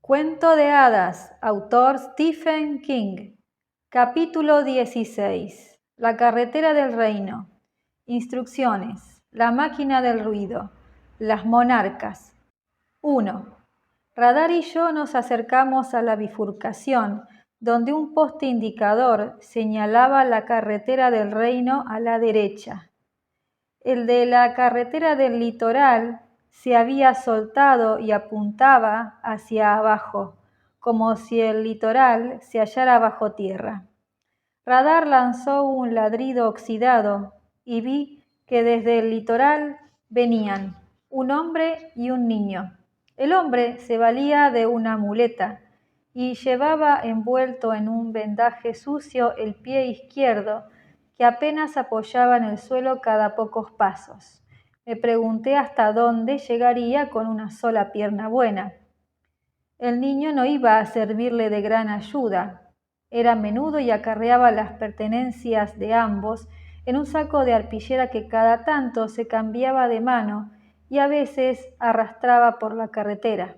Cuento de hadas, autor Stephen King. Capítulo 16. La carretera del reino. Instrucciones. La máquina del ruido. Las monarcas. 1. Radar y yo nos acercamos a la bifurcación, donde un poste indicador señalaba la carretera del reino a la derecha. El de la carretera del litoral se había soltado y apuntaba hacia abajo, como si el litoral se hallara bajo tierra. Radar lanzó un ladrido oxidado y vi que desde el litoral venían un hombre y un niño. El hombre se valía de una muleta y llevaba envuelto en un vendaje sucio el pie izquierdo, que apenas apoyaba en el suelo cada pocos pasos. Me pregunté hasta dónde llegaría con una sola pierna buena. El niño no iba a servirle de gran ayuda. Era menudo y acarreaba las pertenencias de ambos en un saco de arpillera que cada tanto se cambiaba de mano y a veces arrastraba por la carretera.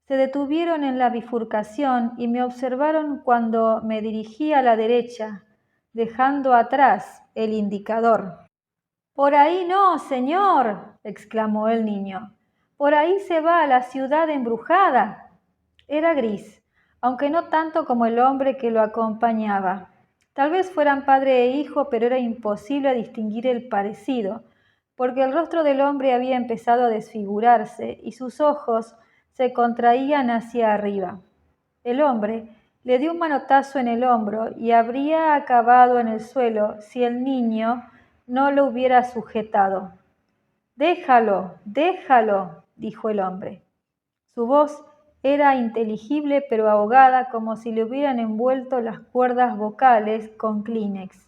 Se detuvieron en la bifurcación y me observaron cuando me dirigí a la derecha, dejando atrás el indicador. «Por ahí no, señor», exclamó el niño. «Por ahí se va a la ciudad embrujada». Era gris, aunque no tanto como el hombre que lo acompañaba. Tal vez fueran padre e hijo, pero era imposible distinguir el parecido, porque el rostro del hombre había empezado a desfigurarse y sus ojos se contraían hacia arriba. El hombre le dio un manotazo en el hombro y habría acabado en el suelo si el niño no lo hubiera sujetado. «Déjalo, déjalo», dijo el hombre. Su voz era inteligible pero ahogada, como si le hubieran envuelto las cuerdas vocales con Kleenex.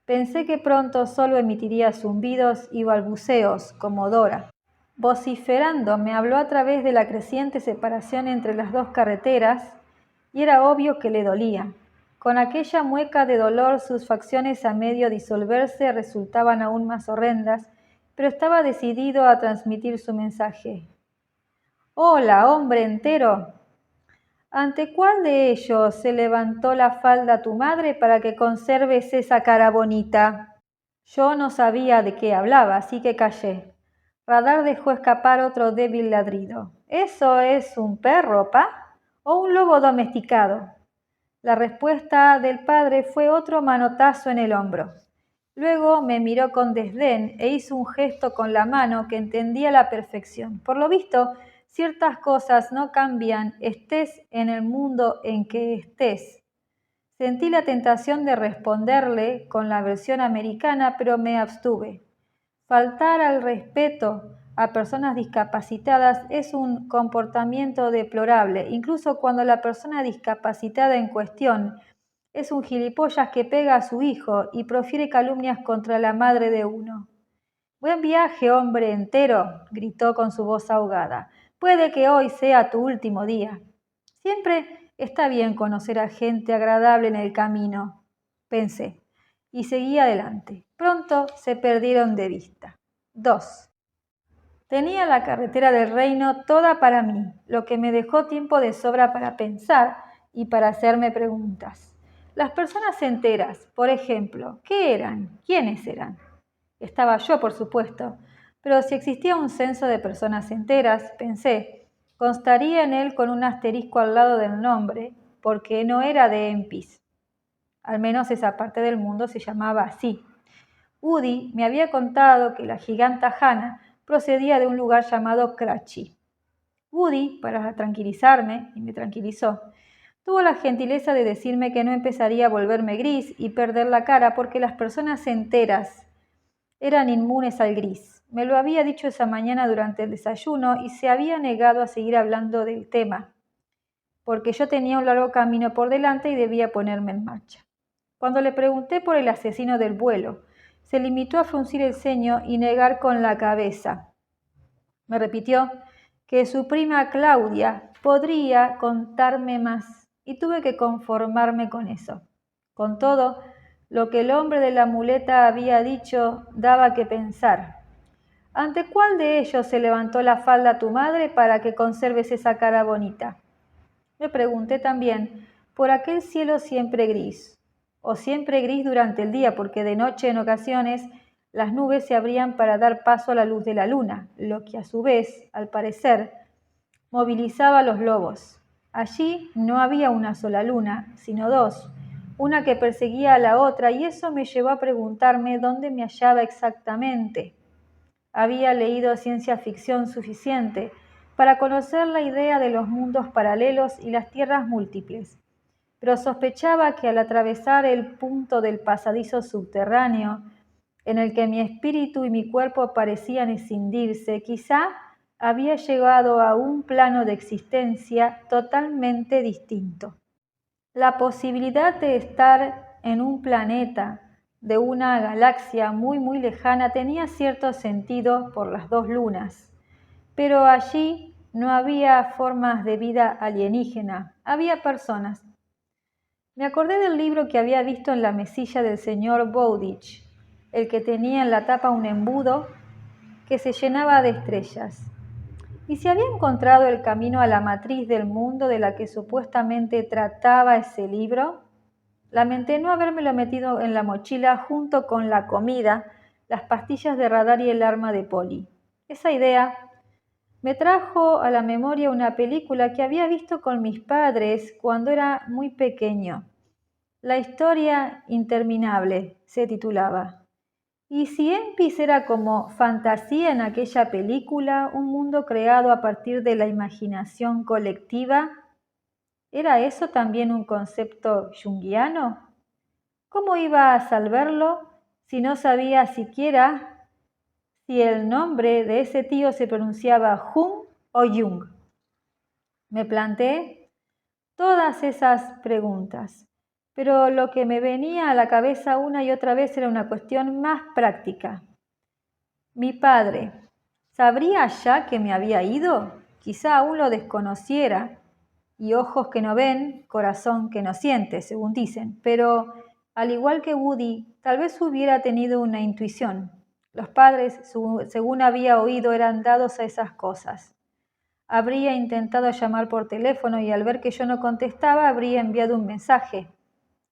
Pensé que pronto solo emitiría zumbidos y balbuceos, como Dora. Vociferando, me habló a través de la creciente separación entre las dos carreteras, y era obvio que le dolía. Con aquella mueca de dolor, sus facciones a medio disolverse resultaban aún más horrendas, pero estaba decidido a transmitir su mensaje. «Hola, hombre entero. ¿Ante cuál de ellos se levantó la falda tu madre para que conserves esa cara bonita?» Yo no sabía de qué hablaba, así que callé. Radar dejó escapar otro débil ladrido. «¿Eso es un perro, pa? ¿O un lobo domesticado?» La respuesta del padre fue otro manotazo en el hombro. Luego me miró con desdén e hizo un gesto con la mano que entendí a la perfección. Por lo visto, ciertas cosas no cambian, estés en el mundo en que estés. Sentí la tentación de responderle con la versión americana, pero me abstuve. Faltar al respeto a personas discapacitadas es un comportamiento deplorable, incluso cuando la persona discapacitada en cuestión es un gilipollas que pega a su hijo y profiere calumnias contra la madre de uno. «Buen viaje, hombre entero», gritó con su voz ahogada. «Puede que hoy sea tu último día». Siempre está bien conocer a gente agradable en el camino, pensé, y seguí adelante. Pronto se perdieron de vista. 2. Tenía la carretera del reino toda para mí, lo que me dejó tiempo de sobra para pensar y para hacerme preguntas. Las personas enteras, por ejemplo, ¿qué eran? ¿Quiénes eran? Estaba yo, por supuesto, pero si existía un censo de personas enteras, pensé, constaría en él con un asterisco al lado del nombre, porque no era de Empis. Al menos esa parte del mundo se llamaba así. Woody me había contado que la giganta Hannah procedía de un lugar llamado Kratchi. Woody, para tranquilizarme, y me tranquilizó, tuvo la gentileza de decirme que no empezaría a volverme gris y perder la cara porque las personas enteras eran inmunes al gris. Me lo había dicho esa mañana durante el desayuno y se había negado a seguir hablando del tema, porque yo tenía un largo camino por delante y debía ponerme en marcha. Cuando le pregunté por el asesino del vuelo, se limitó a fruncir el ceño y negar con la cabeza. Me repitió que su prima Claudia podría contarme más y tuve que conformarme con eso. Con todo, lo que el hombre de la muleta había dicho daba que pensar. ¿Ante cuál de ellos se levantó la falda tu madre para que conserves esa cara bonita? Me pregunté también por aquel cielo siempre gris, o siempre gris durante el día, porque de noche en ocasiones las nubes se abrían para dar paso a la luz de la luna, lo que a su vez, al parecer, movilizaba a los lobos. Allí no había una sola luna, sino dos, una que perseguía a la otra, y eso me llevó a preguntarme dónde me hallaba exactamente. Había leído ciencia ficción suficiente para conocer la idea de los mundos paralelos y las tierras múltiples, pero sospechaba que al atravesar el punto del pasadizo subterráneo, en el que mi espíritu y mi cuerpo parecían escindirse, quizá había llegado a un plano de existencia totalmente distinto. La posibilidad de estar en un planeta de una galaxia muy lejana tenía cierto sentido por las dos lunas, pero allí no había formas de vida alienígena, había personas. Me acordé del libro que había visto en la mesilla del señor Bowditch, el que tenía en la tapa un embudo que se llenaba de estrellas. ¿Y si había encontrado el camino a la matriz del mundo de la que supuestamente trataba ese libro? Lamenté no habérmelo metido en la mochila junto con la comida, las pastillas de radar y el arma de Polly. Esa idea me trajo a la memoria una película que había visto con mis padres cuando era muy pequeño. La historia interminable se titulaba. ¿Y si Empis era como fantasía en aquella película, un mundo creado a partir de la imaginación colectiva? ¿Era eso también un concepto junguiano? ¿Cómo iba a saberlo si no sabía siquiera si el nombre de ese tío se pronunciaba Jung o Jung? Me planteé todas esas preguntas, pero lo que me venía a la cabeza una y otra vez era una cuestión más práctica. Mi padre, ¿sabría ya que me había ido? Quizá aún lo desconociera, y ojos que no ven, corazón que no siente, según dicen, pero al igual que Woody, tal vez hubiera tenido una intuición. Los padres, según había oído, eran dados a esas cosas. Habría intentado llamar por teléfono y al ver que yo no contestaba, habría enviado un mensaje.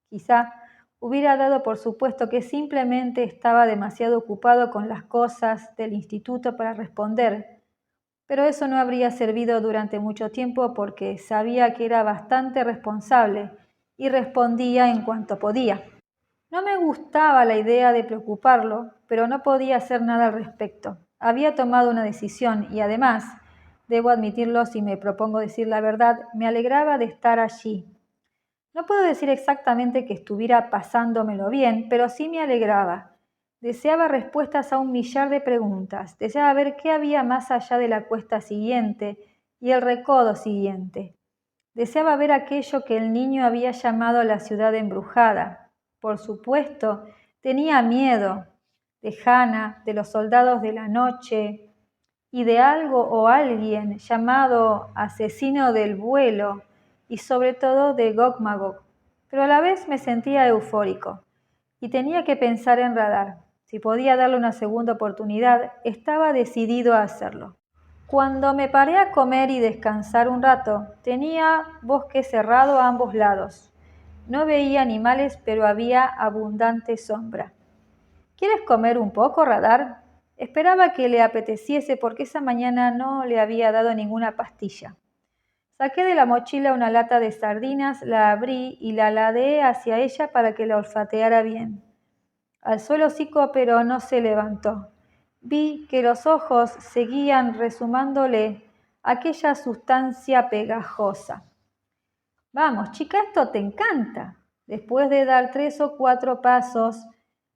Quizá hubiera dado por supuesto que simplemente estaba demasiado ocupado con las cosas del instituto para responder, pero eso no habría servido durante mucho tiempo porque sabía que era bastante responsable y respondía en cuanto podía. No me gustaba la idea de preocuparlo, pero no podía hacer nada al respecto. Había tomado una decisión y además, debo admitirlo si me propongo decir la verdad, me alegraba de estar allí. No puedo decir exactamente que estuviera pasándomelo bien, pero sí me alegraba. Deseaba respuestas a un millar de preguntas. Deseaba ver qué había más allá de la cuesta siguiente y el recodo siguiente. Deseaba ver aquello que el niño había llamado la ciudad embrujada. Por supuesto, tenía miedo de Hannah, de los soldados de la noche y de algo o alguien llamado asesino del vuelo y sobre todo de Gog Magog. Pero a la vez me sentía eufórico y tenía que pensar en Radar. Si podía darle una segunda oportunidad, estaba decidido a hacerlo. Cuando me paré a comer y descansar un rato, tenía bosque cerrado a ambos lados. No veía animales, pero había abundante sombra. ¿Quieres comer un poco, Radar? Esperaba que le apeteciese porque esa mañana no le había dado ninguna pastilla. Saqué de la mochila una lata de sardinas, la abrí y la ladeé hacia ella para que la olfateara bien. Alzó el hocico, pero no se levantó. Vi que los ojos seguían resumándole aquella sustancia pegajosa. Vamos, chica, esto te encanta. Después de dar 3 o 4 pasos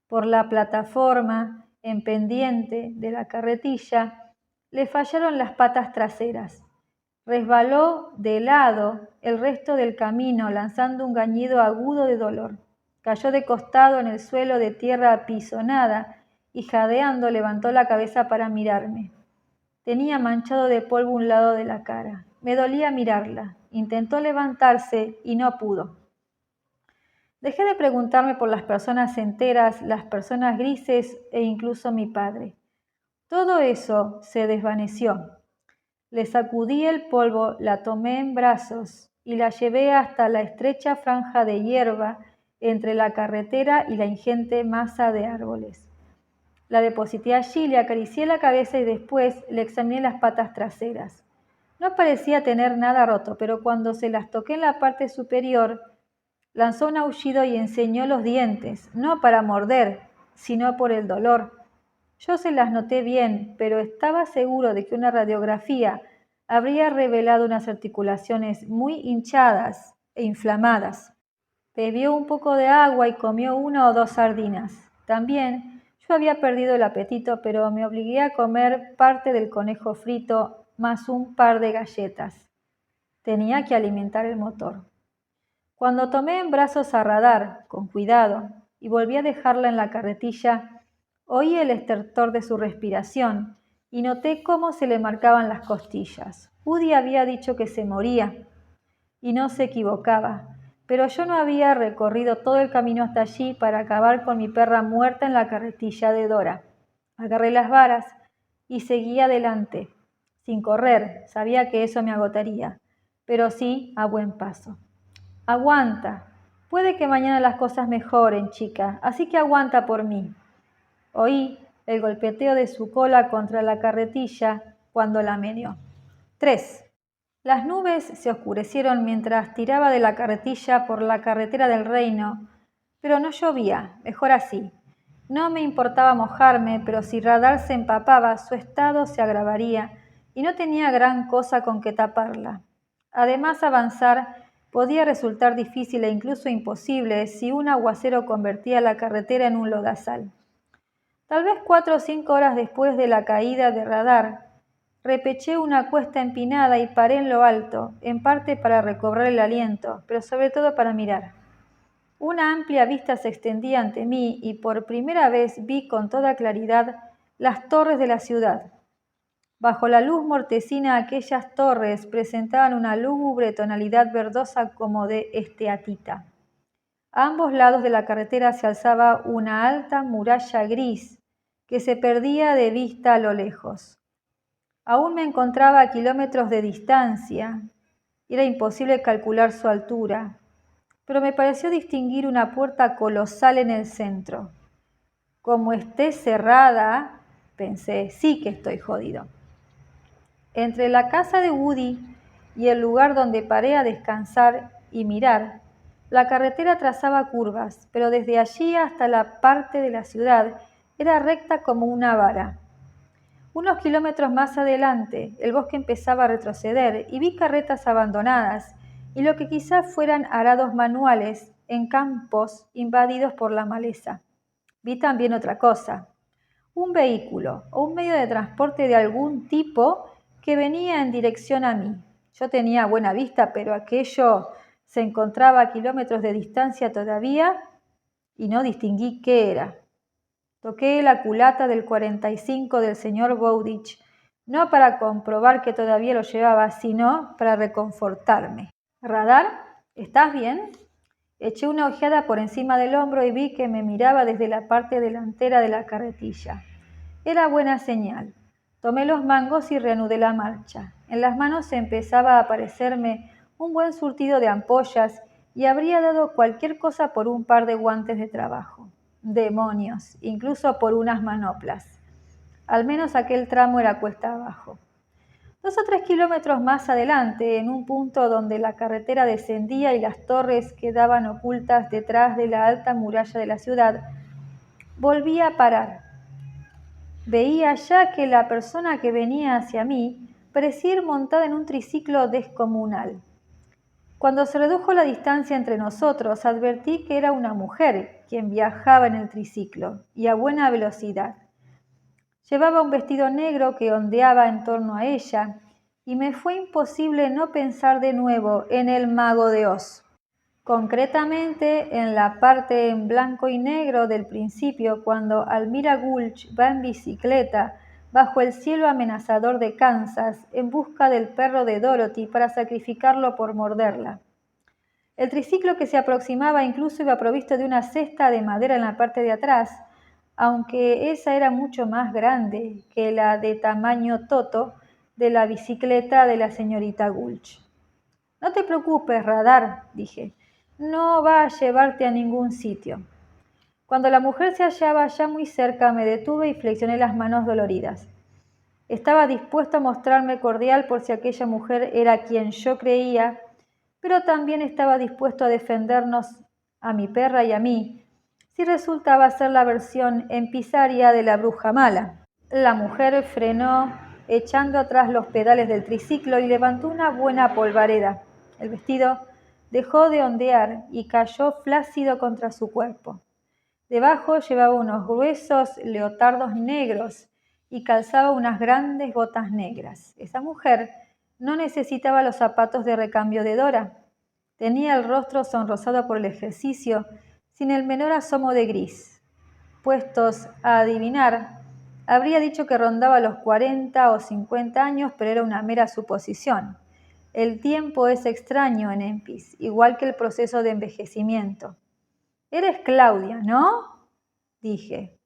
por la plataforma en pendiente de la carretilla, le fallaron las patas traseras. Resbaló de lado el resto del camino, lanzando un gañido agudo de dolor. Cayó de costado en el suelo de tierra apisonada y jadeando levantó la cabeza para mirarme. Tenía manchado de polvo un lado de la cara. Me dolía mirarla. Intentó levantarse y no pudo. Dejé de preguntarme por las personas enteras, las personas grises e incluso mi padre. Todo eso se desvaneció. Le sacudí el polvo, la tomé en brazos y la llevé hasta la estrecha franja de hierba entre la carretera y la ingente masa de árboles. La deposité allí, le acaricié la cabeza y después le examiné las patas traseras. No parecía tener nada roto, pero cuando se las toqué en la parte superior, lanzó un aullido y enseñó los dientes, no para morder, sino por el dolor. Yo se las noté bien, pero estaba seguro de que una radiografía habría revelado unas articulaciones muy hinchadas e inflamadas. Bebió un poco de agua y comió 1 o 2 sardinas. También yo había perdido el apetito, pero me obligué a comer parte del conejo frito más un par de galletas. Tenía que alimentar el motor. Cuando tomé en brazos a Radar, con cuidado, y volví a dejarla en la carretilla, oí el estertor de su respiración y noté cómo se le marcaban las costillas. Woody había dicho que se moría, y no se equivocaba, pero yo no había recorrido todo el camino hasta allí para acabar con mi perra muerta en la carretilla de Dora. Agarré las varas y seguí adelante, sin correr, sabía que eso me agotaría, pero sí a buen paso. Aguanta, puede que mañana las cosas mejoren, chica, así que aguanta por mí. Oí el golpeteo de su cola contra la carretilla cuando la meneó. 3. Las nubes se oscurecieron mientras tiraba de la carretilla por la carretera del reino, pero no llovía, mejor así. No me importaba mojarme, pero si Radar se empapaba, su estado se agravaría y no tenía gran cosa con que taparla. Además, avanzar podía resultar difícil e incluso imposible si un aguacero convertía la carretera en un lodazal. Tal vez 4 o 5 horas después de la caída de Radar, repeché una cuesta empinada y paré en lo alto, en parte para recobrar el aliento, pero sobre todo para mirar. Una amplia vista se extendía ante mí y por primera vez vi con toda claridad las torres de la ciudad. Bajo la luz mortecina aquellas torres presentaban una lúgubre tonalidad verdosa como de esteatita. A ambos lados de la carretera se alzaba una alta muralla gris que se perdía de vista a lo lejos. Aún me encontraba a kilómetros de distancia. Era imposible calcular su altura, pero me pareció distinguir una puerta colosal en el centro. Como esté cerrada, pensé, sí que estoy jodido. Entre la casa de Woody y el lugar donde paré a descansar y mirar, la carretera trazaba curvas, pero desde allí hasta la parte de la ciudad era recta como una vara. Unos kilómetros más adelante, el bosque empezaba a retroceder y vi carretas abandonadas y lo que quizás fueran arados manuales en campos invadidos por la maleza. Vi también otra cosa, un vehículo o un medio de transporte de algún tipo que venía en dirección a mí. Yo tenía buena vista, pero aquello se encontraba a kilómetros de distancia todavía y no distinguí qué era. Toqué la culata del 45 del señor Bowditch, no para comprobar que todavía lo llevaba, sino para reconfortarme. «Radar, ¿estás bien?» Eché una ojeada por encima del hombro y vi que me miraba desde la parte delantera de la carretilla. Era buena señal. Tomé los mangos y reanudé la marcha. En las manos empezaba a aparecerme un buen surtido de ampollas y habría dado cualquier cosa por un par de guantes de trabajo. Demonios, incluso por unas manoplas. Al menos aquel tramo era cuesta abajo. 2 o 3 kilómetros más adelante, en un punto donde la carretera descendía y las torres quedaban ocultas detrás de la alta muralla de la ciudad, volví a parar. Veía ya que la persona que venía hacia mí parecía ir montada en un triciclo descomunal. Cuando se redujo la distancia entre nosotros, advertí que era una mujer quien viajaba en el triciclo, y a buena velocidad. Llevaba un vestido negro que ondeaba en torno a ella, y me fue imposible no pensar de nuevo en el Mago de Oz. Concretamente en la parte en blanco y negro del principio, cuando Almira Gulch va en bicicleta bajo el cielo amenazador de Kansas en busca del perro de Dorothy para sacrificarlo por morderla. El triciclo que se aproximaba incluso iba provisto de una cesta de madera en la parte de atrás, aunque esa era mucho más grande que la de tamaño toto de la bicicleta de la señorita Gulch. No te preocupes, Radar, dije. No va a llevarte a ningún sitio. Cuando la mujer se hallaba ya muy cerca, me detuve y flexioné las manos doloridas. Estaba dispuesto a mostrarme cordial por si aquella mujer era quien yo creía, pero también estaba dispuesto a defendernos a mi perra y a mí, si resultaba ser la versión empisaria de la bruja mala. La mujer frenó echando atrás los pedales del triciclo y levantó una buena polvareda. El vestido dejó de ondear y cayó flácido contra su cuerpo. Debajo llevaba unos gruesos leotardos negros y calzaba unas grandes botas negras. Esa mujer no necesitaba los zapatos de recambio de Dora. Tenía el rostro sonrosado por el ejercicio, sin el menor asomo de gris. Puestos a adivinar, habría dicho que rondaba los 40 o 50 años, pero era una mera suposición. El tiempo es extraño en Empis, igual que el proceso de envejecimiento. «Eres Claudia, ¿no?», dije.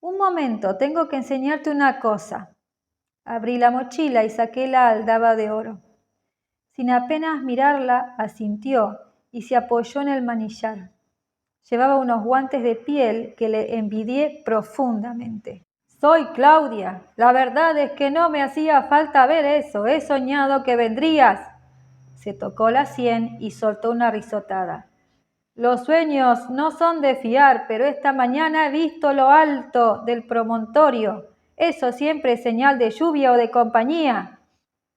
«Un momento, tengo que enseñarte una cosa». Abrí la mochila y saqué la aldaba de oro. Sin apenas mirarla, asintió y se apoyó en el manillar. Llevaba unos guantes de piel que le envidié profundamente. «Soy Claudia. La verdad es que no me hacía falta ver eso. He soñado que vendrías». Se tocó la sien y soltó una risotada. «Los sueños no son de fiar, pero esta mañana he visto lo alto del promontorio. Eso siempre es señal de lluvia o de compañía».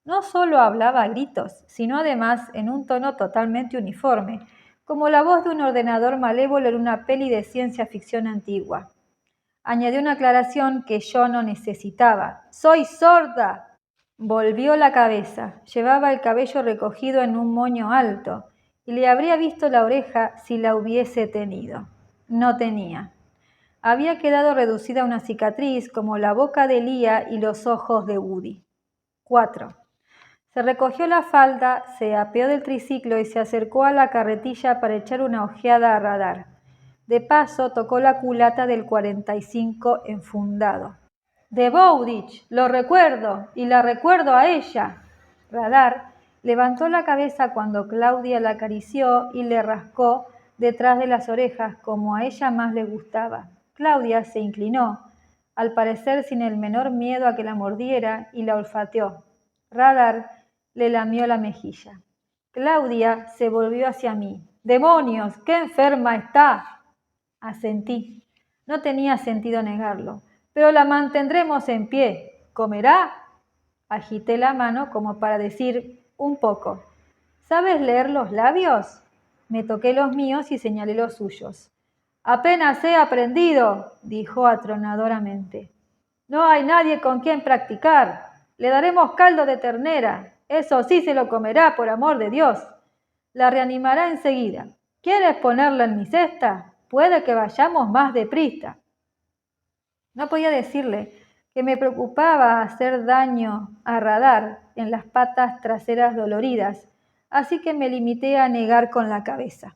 No solo hablaba a gritos, sino además en un tono totalmente uniforme, como la voz de un ordenador malévolo en una peli de ciencia ficción antigua. Añadió una aclaración que yo no necesitaba. «¡Soy sorda!». Volvió la cabeza. Llevaba el cabello recogido en un moño alto, y le habría visto la oreja si la hubiese tenido. No tenía. Había quedado reducida a una cicatriz como la boca de Lía y los ojos de Woody. 4. Se recogió la falda, se apeó del triciclo y se acercó a la carretilla para echar una ojeada a Radar. De paso tocó la culata del 45 enfundado. «De Bowditch, lo recuerdo, y la recuerdo a ella». Radar levantó la cabeza cuando Claudia la acarició y le rascó detrás de las orejas como a ella más le gustaba. Claudia se inclinó, al parecer sin el menor miedo a que la mordiera, y la olfateó. Radar le lamió la mejilla. Claudia se volvió hacia mí. «¡Demonios! ¡Qué enferma está!». Asentí. No tenía sentido negarlo. «Pero la mantendremos en pie. ¿Comerá?». Agité la mano como para decir «un poco». «¿Sabes leer los labios?». Me toqué los míos y señalé los suyos. «Apenas he aprendido», dijo atronadoramente. «No hay nadie con quien practicar. Le daremos caldo de ternera. Eso sí se lo comerá, por amor de Dios. La reanimará enseguida. ¿Quieres ponerla en mi cesta? Puede que vayamos más deprisa». No podía decirle que me preocupaba hacer daño a Radar en las patas traseras doloridas, así que me limité a negar con la cabeza.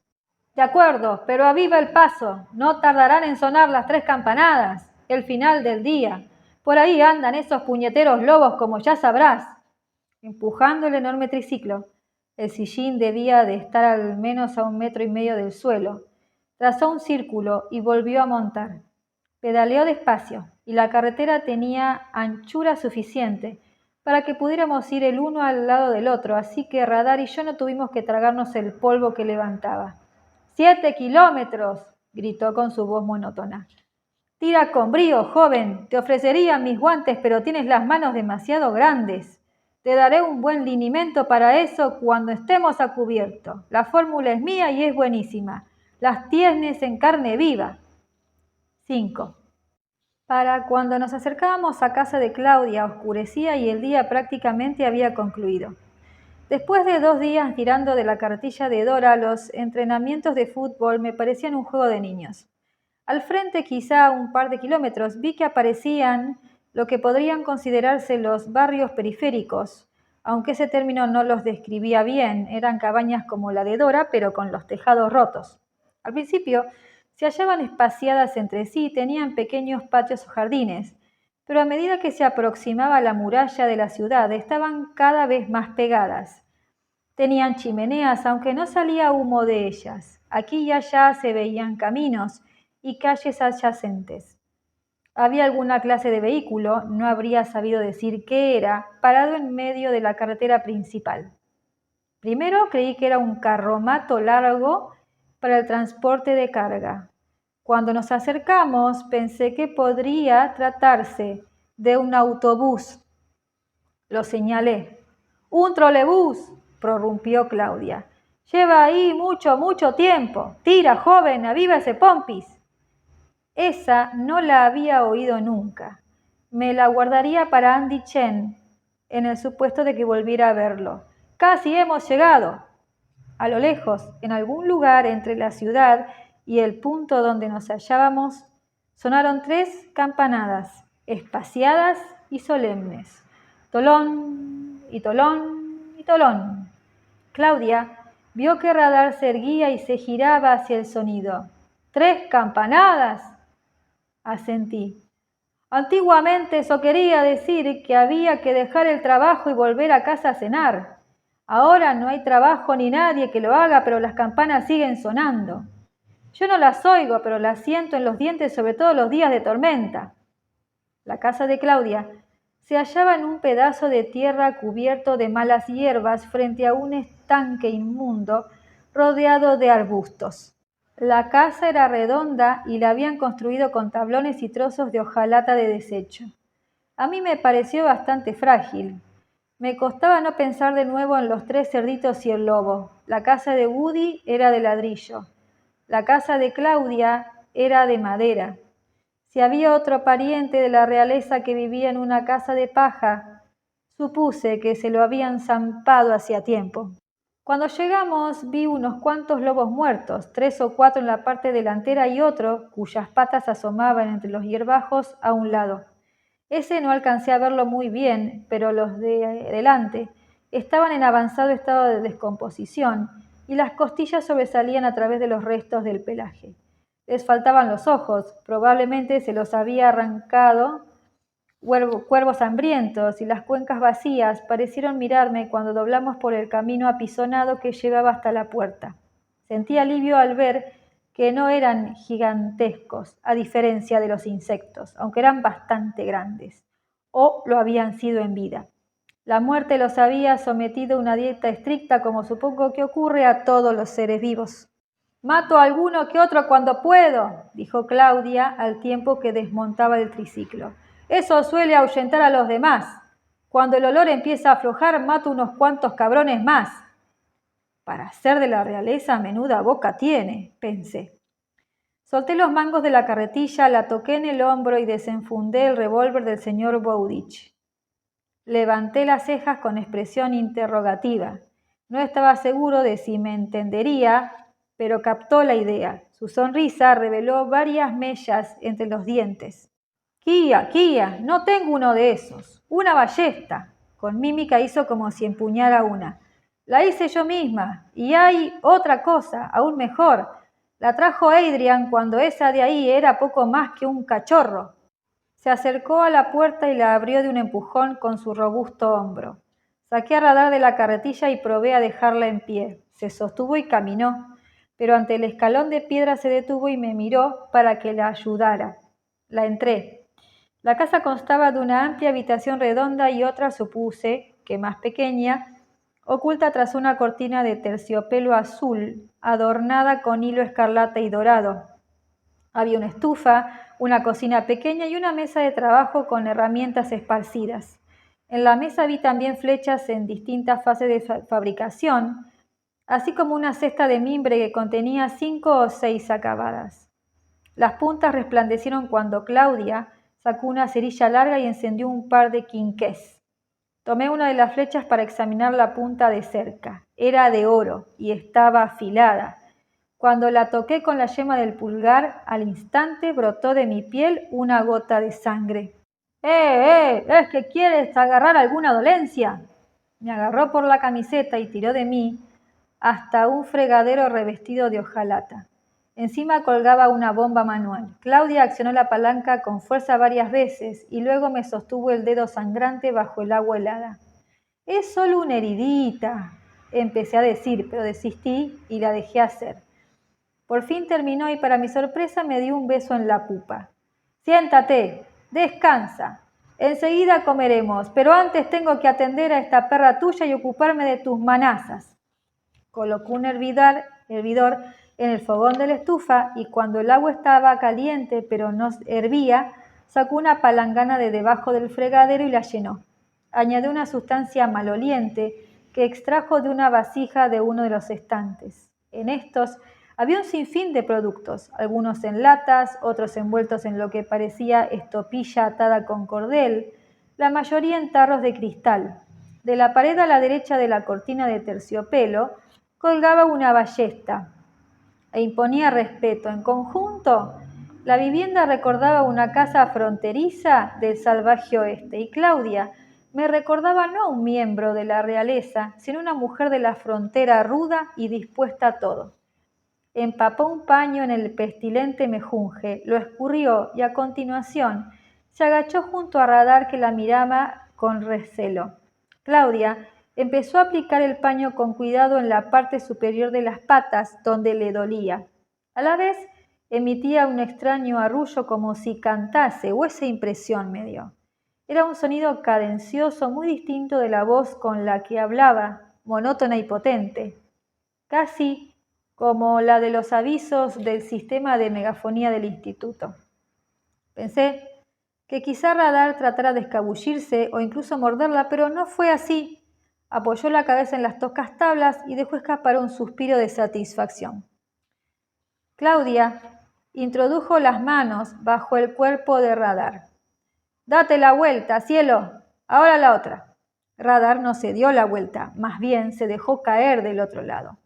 «De acuerdo, pero aviva el paso. No tardarán en sonar las 3 campanadas. El final del día. Por ahí andan esos puñeteros lobos, como ya sabrás». Empujando el enorme triciclo, el sillín debía de estar al menos a 1,5 metros del suelo. Trazó un círculo y volvió a montar. Pedaleó despacio, y la carretera tenía anchura suficiente para que pudiéramos ir el uno al lado del otro, así que Radar y yo no tuvimos que tragarnos el polvo que levantaba. «¡7 kilómetros!», gritó con su voz monótona. «Tira con brío, joven. Te ofrecería mis guantes, pero tienes las manos demasiado grandes. Te daré un buen linimento para eso cuando estemos a cubierto. La fórmula es mía y es buenísima. Las tienes en carne viva». 5. Para cuando nos acercábamos a casa de Claudia, oscurecía y el día prácticamente había concluido. Después de 2 días tirando de la cartilla de Dora, los entrenamientos de fútbol me parecían un juego de niños. Al frente, quizá un par de kilómetros, vi que aparecían lo que podrían considerarse los barrios periféricos, aunque ese término no los describía bien. Eran cabañas como la de Dora, pero con los tejados rotos. Al principio se hallaban espaciadas entre sí y tenían pequeños patios o jardines, pero a medida que se aproximaba la muralla de la ciudad estaban cada vez más pegadas. Tenían chimeneas, aunque no salía humo de ellas. Aquí y allá se veían caminos y calles adyacentes. Había alguna clase de vehículo, no habría sabido decir qué era, parado en medio de la carretera principal. Primero creí que era un carromato largo para el transporte de carga. Cuando nos acercamos pensé que podría tratarse de un autobús. Lo señalé. ¡Un trolebús!, prorrumpió Claudia. Lleva ahí mucho tiempo. Tira, joven, aviva ese pompis. Esa no la había oído nunca. Me la guardaría para Andy Chen, en el supuesto de que volviera a verlo. Casi hemos llegado. A lo lejos, en algún lugar entre la ciudad y el punto donde nos hallábamos, sonaron 3 campanadas, espaciadas y solemnes. Tolón y tolón y tolón. Claudia vio que el radar se erguía y se giraba hacia el sonido. ¡3 campanadas! Asentí. Antiguamente eso quería decir que había que dejar el trabajo y volver a casa a cenar. Ahora no hay trabajo ni nadie que lo haga, pero las campanas siguen sonando. Yo no las oigo, pero las siento en los dientes, sobre todo los días de tormenta. La casa de Claudia se hallaba en un pedazo de tierra cubierto de malas hierbas frente a un estanque inmundo rodeado de arbustos. La casa era redonda y la habían construido con tablones y trozos de hojalata de desecho. A mí me pareció bastante frágil. Me costaba no pensar de nuevo en los 3 cerditos y el lobo. La casa de Woody era de ladrillo. La casa de Claudia era de madera. Si había otro pariente de la realeza que vivía en una casa de paja, supuse que se lo habían zampado hacía tiempo. Cuando llegamos vi unos cuantos lobos muertos, 3 o 4 en la parte delantera y otro, cuyas patas asomaban entre los hierbajos, a un lado. Ese no alcancé a verlo muy bien, pero los de delante estaban en avanzado estado de descomposición y las costillas sobresalían a través de los restos del pelaje. Les faltaban los ojos, probablemente se los había arrancado cuervos hambrientos, y las cuencas vacías parecieron mirarme cuando doblamos por el camino apisonado que llevaba hasta la puerta. Sentí alivio al ver que no eran gigantescos, a diferencia de los insectos, aunque eran bastante grandes, o lo habían sido en vida. La muerte los había sometido a una dieta estricta, como supongo que ocurre a todos los seres vivos. Mato a alguno que otro cuando puedo, dijo Claudia al tiempo que desmontaba el triciclo. Eso suele ahuyentar a los demás. Cuando el olor empieza a aflojar, mato unos cuantos cabrones más. Para ser de la realeza, menuda boca tiene, pensé. Solté los mangos de la carretilla, la toqué en el hombro y desenfundé el revólver del señor Bowditch. Levanté las cejas con expresión interrogativa. No estaba seguro de si me entendería, pero captó la idea. Su sonrisa reveló varias mellas entre los dientes. Kia, no tengo uno de esos. Una ballesta. Con mímica hizo como si empuñara una. La hice yo misma. Y hay otra cosa, aún mejor. La trajo Adrian cuando esa de ahí era poco más que un cachorro. Se acercó a la puerta y la abrió de un empujón con su robusto hombro. Saqué a radar de la carretilla y probé a dejarla en pie. Se sostuvo y caminó, pero ante el escalón de piedra se detuvo y me miró para que la ayudara. La entré. La casa constaba de una amplia habitación redonda y otra, supuse, que más pequeña, oculta tras una cortina de terciopelo azul, adornada con hilo escarlata y dorado. Había una estufa, una cocina pequeña y una mesa de trabajo con herramientas esparcidas. En la mesa vi también flechas en distintas fases de fabricación, así como una cesta de mimbre que contenía 5 o 6 acabadas. Las puntas resplandecieron cuando Claudia sacó una cerilla larga y encendió un par de quinqués. Tomé una de las flechas para examinar la punta de cerca. Era de oro y estaba afilada. Cuando la toqué con la yema del pulgar, al instante brotó de mi piel una gota de sangre. ¿Es que quieres agarrar alguna dolencia? Me agarró por la camiseta y tiró de mí hasta un fregadero revestido de hojalata. Encima colgaba una bomba manual. Claudia accionó la palanca con fuerza varias veces y luego me sostuvo el dedo sangrante bajo el agua helada. Es solo una heridita. empecé a decir, pero desistí y la dejé hacer. Por fin terminó y para mi sorpresa me dio un beso en la pupa. Siéntate, descansa. Enseguida comeremos, pero antes tengo que atender a esta perra tuya y ocuparme de tus manazas. Colocó un hervidor en el fogón de la estufa y cuando el agua estaba caliente pero no hervía, sacó una palangana de debajo del fregadero y la llenó. Añadió una sustancia maloliente que extrajo de una vasija de uno de los estantes. En estos había un sinfín de productos, algunos en latas, otros envueltos en lo que parecía estopilla atada con cordel, la mayoría en tarros de cristal. De la pared a la derecha de la cortina de terciopelo colgaba una ballesta e imponía respeto. En conjunto, la vivienda recordaba una casa fronteriza del salvaje oeste y Claudia me recordaba no un miembro de la realeza, sino una mujer de la frontera ruda y dispuesta a todo. Empapó un paño en el pestilente mejunje, lo escurrió y a continuación se agachó junto a Radar que la miraba con recelo. Claudia empezó a aplicar el paño con cuidado en la parte superior de las patas donde le dolía. A la vez emitía un extraño arrullo como si cantase, o esa impresión me dio. Era un sonido cadencioso muy distinto de la voz con la que hablaba, monótona y potente, casi como la de los avisos del sistema de megafonía del instituto. Pensé que quizá Radar tratara de escabullirse o incluso morderla, pero no fue así. Apoyó la cabeza en las toscas tablas y dejó escapar un suspiro de satisfacción. Claudia introdujo las manos bajo el cuerpo de Radar. «Date la vuelta, cielo. Ahora la otra». Radar no se dio la vuelta, más bien se dejó caer del otro lado.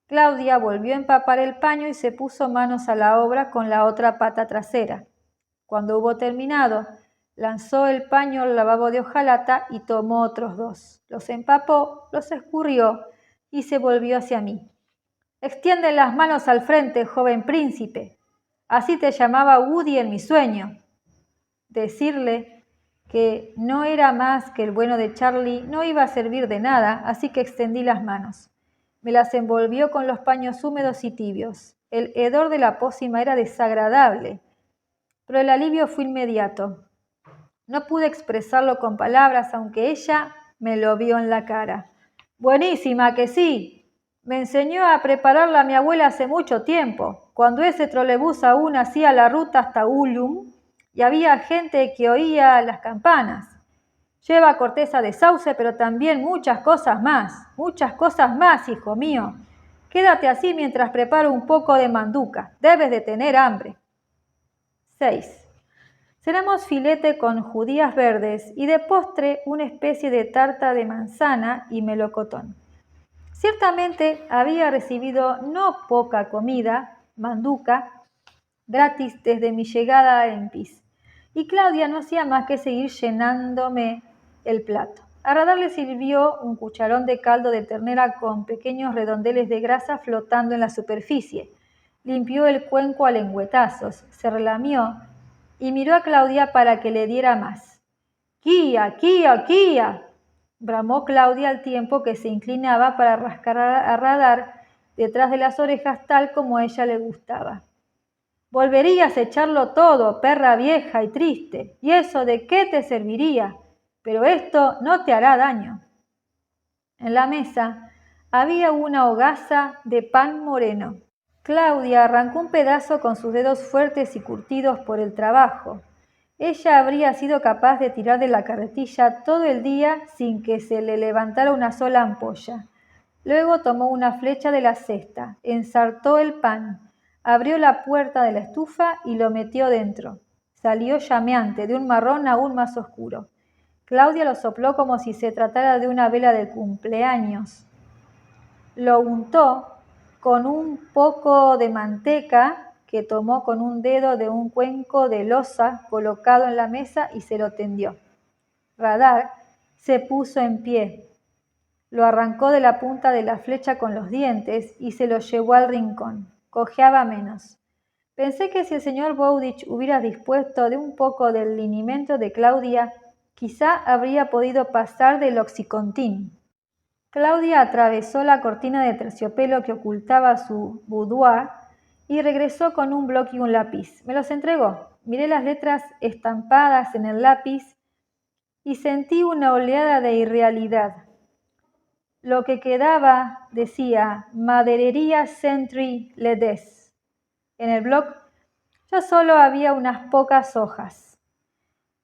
Claudia volvió a empapar el paño y se puso manos a la obra con la otra pata trasera. Cuando hubo terminado, lanzó el paño al lavabo de hojalata y tomó otros dos. Los empapó, los escurrió y se volvió hacia mí. «Extiende las manos al frente, joven príncipe. Así te llamaba Woody en mi sueño». Decirle que no era más que el bueno de Charlie no iba a servir de nada, así que extendí las manos. Me las envolvió con los paños húmedos y tibios. El hedor de la pócima era desagradable, pero el alivio fue inmediato. No pude expresarlo con palabras, aunque ella me lo vio en la cara. «Buenísima, que sí. Me enseñó a prepararla mi abuela hace mucho tiempo, cuando ese trolebús aún hacía la ruta hasta Ullum y había gente que oía las campanas. Lleva corteza de sauce, pero también muchas cosas más, hijo mío. Quédate así mientras preparo un poco de manduca. Debes de tener hambre». 6. Cenamos filete con judías verdes y de postre una especie de tarta de manzana y melocotón. Ciertamente había recibido no poca comida, manduca, gratis desde mi llegada a Empis, y Claudia no hacía más que seguir llenándome el plato. A Radar le sirvió un cucharón de caldo de ternera con pequeños redondeles de grasa flotando en la superficie. Limpió el cuenco a lengüetazos, se relamió y miró a Claudia para que le diera más. «¡Kia, Kia, Kia!», bramó Claudia al tiempo que se inclinaba para rascar a Radar detrás de las orejas tal como a ella le gustaba. «Volverías a echarlo todo, perra vieja y triste, ¿y eso de qué te serviría? Pero esto no te hará daño». En la mesa había una hogaza de pan moreno. Claudia arrancó un pedazo con sus dedos fuertes y curtidos por el trabajo. Ella habría sido capaz de tirar de la carretilla todo el día sin que se le levantara una sola ampolla. Luego tomó una flecha de la cesta, ensartó el pan, abrió la puerta de la estufa y lo metió dentro. Salió llameante, de un marrón aún más oscuro. Claudia lo sopló como si se tratara de una vela de cumpleaños. Lo untó con un poco de manteca que tomó con un dedo de un cuenco de loza colocado en la mesa y se lo tendió. Radar se puso en pie. Lo arrancó de la punta de la flecha con los dientes y se lo llevó al rincón. Cojeaba menos. Pensé que si el señor Bowditch hubiera dispuesto de un poco del linimento de Claudia, quizá habría podido pasar del oxycontin. Claudia atravesó la cortina de terciopelo que ocultaba su boudoir y regresó con un bloc y un lápiz. Me los entregó. Miré las letras estampadas en el lápiz y sentí una oleada de irrealidad. Lo que quedaba decía Maderería Century Ledes. En el bloc ya solo había unas pocas hojas.